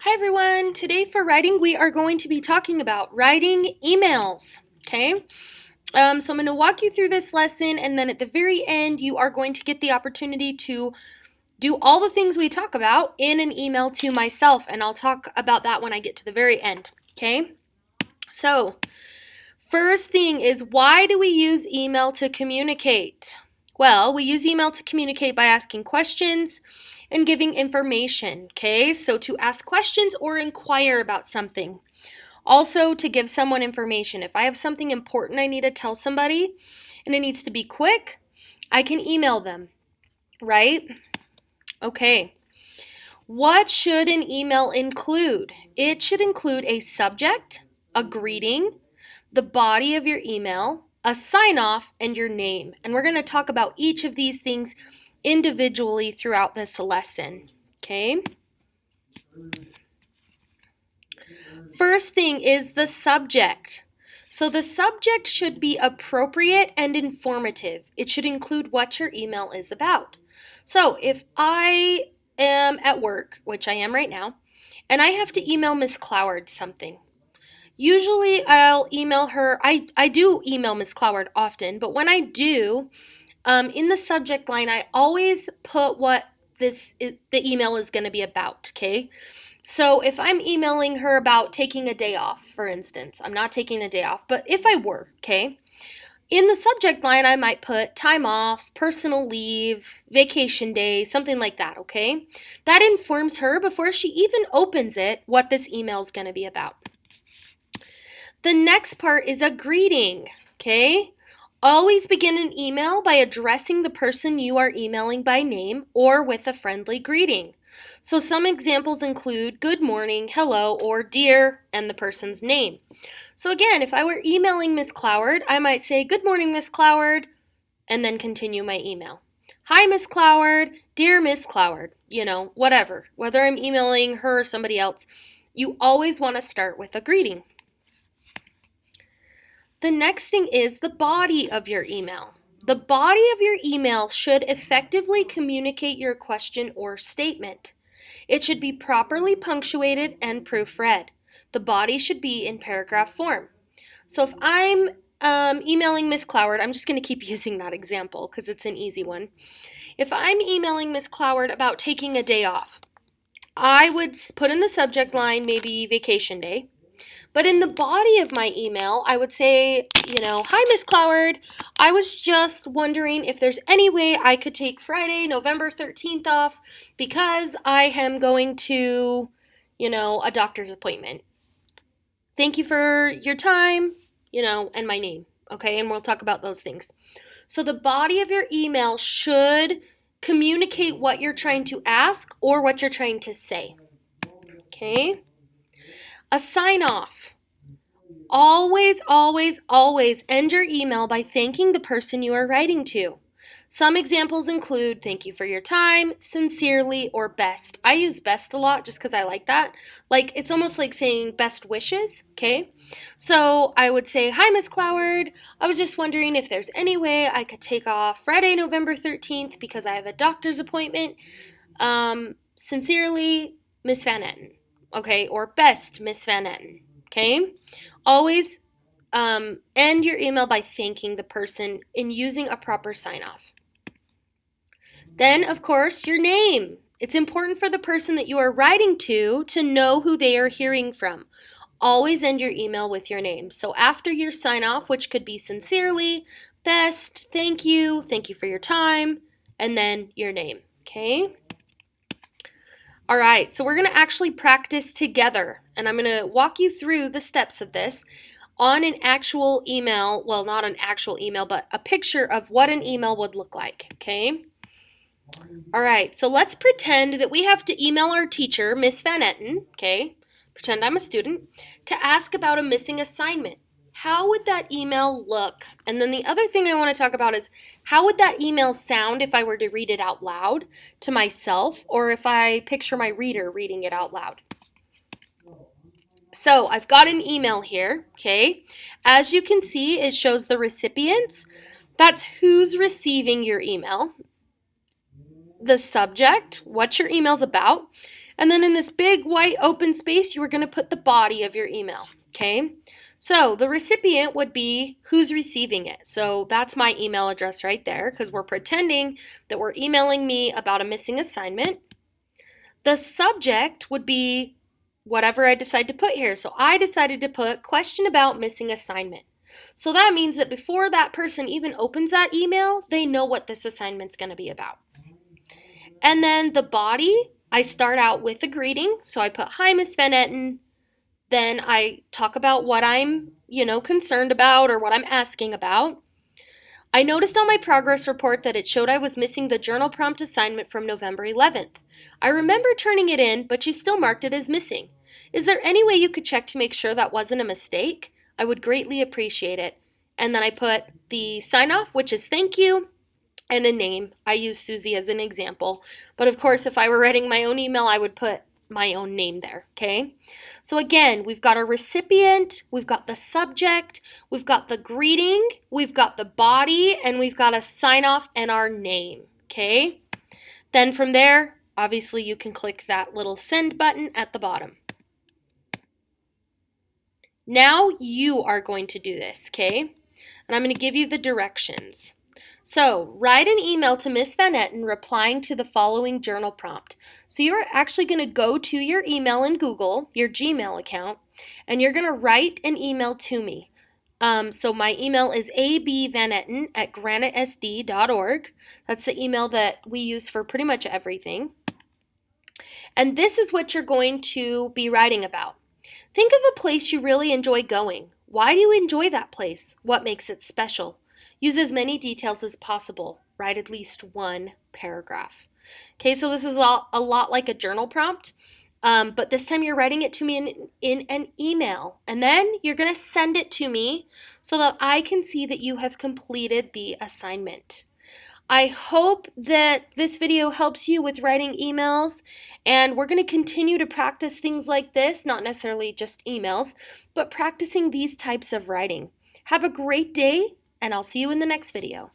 Hi everyone, today for writing we are going to be talking about writing emails, okay? So I'm going to walk you through this lesson and then at the very end you are going to get the opportunity to do all the things we talk about in an email to myself, and I'll talk about that when I get to the very end, okay? So first thing is, why do we use email to communicate? Well, we use email to communicate by asking questions and giving information, okay? So to ask questions or inquire about something. Also to give someone information. If I have something important I need to tell somebody and it needs to be quick, I can email them, right? Okay. What should an email include? It should include a subject, a greeting, the body of your email, a sign off, and your name. And we're going to talk about each of these things individually throughout this lesson. Okay? First thing is the subject. So the subject should be appropriate and informative. It should include what your email is about. So if I am at work, which I am right now, and I have to email Miss Cloward something, usually I'll email her. I do email Miss Cloward often, but when I do, in the subject line, I always put what the email is going to be about, okay? So if I'm emailing her about taking a day off, for instance, I'm not taking a day off, but if I were, okay, in the subject line, I might put time off, personal leave, vacation day, something like that, okay? That informs her before she even opens it what this email is going to be about. The next part is a greeting, okay? Always begin an email by addressing the person you are emailing by name or with a friendly greeting. So some examples include good morning, hello, or dear, and the person's name. So again, if I were emailing Miss Cloward, I might say, good morning, Miss Cloward, and then continue my email. Hi, Miss Cloward, dear Miss Cloward, whatever. Whether I'm emailing her or somebody else, you always want to start with a greeting. The next thing is the body of your email. The body of your email should effectively communicate your question or statement. It should be properly punctuated and proofread. The body should be in paragraph form. So if I'm emailing Miss Cloward, I'm just going to keep using that example because it's an easy one. If I'm emailing Miss Cloward about taking a day off, I would put in the subject line maybe vacation day. But in the body of my email, I would say, hi, Miss Cloward. I was just wondering if there's any way I could take Friday, November 13th off because I am going to, a doctor's appointment. Thank you for your time, and my name. Okay, and we'll talk about those things. So the body of your email should communicate what you're trying to ask or what you're trying to say. Okay? A sign off. Always, always, always end your email by thanking the person you are writing to. Some examples include thank you for your time, sincerely, or best. I use best a lot just because I like that. Like, it's almost like saying best wishes, okay? So I would say, hi, Miss Cloward. I was just wondering if there's any way I could take off Friday, November 13th because I have a doctor's appointment. Sincerely, Miss Van Etten. Okay, or best Miss Van Etten. Okay? Always end your email by thanking the person and using a proper sign off. Then, of course, your name. It's important for the person that you are writing to know who they are hearing from. Always end your email with your name. So after your sign off, which could be sincerely, best, thank you for your time, and then your name. Okay? All right, so we're going to actually practice together, and I'm going to walk you through the steps of this on an actual email. Well, not an actual email, but a picture of what an email would look like, okay? All right, so let's pretend that we have to email our teacher, Miss Van Etten, okay? Pretend I'm a student, to ask about a missing assignment. How would that email look? And then the other thing I want to talk about is how would that email sound if I were to read it out loud to myself or if I picture my reader reading it out loud. So I've got an email here, okay? As you can see, it shows the recipients. That's who's receiving your email. The subject, what your email's about, And then in this big white open space, you are going to put the body of your email, okay? So the recipient would be who's receiving it. So that's my email address right there because we're pretending that we're emailing me about a missing assignment. The subject would be whatever I decide to put here. So I decided to put question about missing assignment. So that means that before that person even opens that email, they know what this assignment's going to be about. And then the body, I start out with a greeting. So I put, hi, Miss Van Etten. Then I talk about what I'm, concerned about or what I'm asking about. I noticed on my progress report that it showed I was missing the journal prompt assignment from November 11th. I remember turning it in, but you still marked it as missing. Is there any way you could check to make sure that wasn't a mistake? I would greatly appreciate it. And then I put the sign off, which is thank you, and a name. I use Susie as an example. But of course, if I were writing my own email, I would put my own name there, okay? So again, we've got a recipient, we've got the subject, we've got the greeting, we've got the body, and we've got a sign off and our name, okay? Then from there, obviously you can click that little send button at the bottom. Now you are going to do this, okay? And I'm going to give you the directions. So write an email to Miss Van Etten replying to the following journal prompt. So you're actually going to go to your email in Google, your Gmail account, and you're going to write an email to me. So my email is abvanetten@granitesd.org. That's the email that we use for pretty much everything. And this is what you're going to be writing about. Think of a place you really enjoy going. Why do you enjoy that place? What makes it special? Use as many details as possible. Write at least one paragraph. Okay, so this is a lot like a journal prompt, but this time you're writing it to me in an email. And then you're going to send it to me so that I can see that you have completed the assignment. I hope that this video helps you with writing emails, and we're going to continue to practice things like this, not necessarily just emails, but practicing these types of writing. Have a great day, and I'll see you in the next video.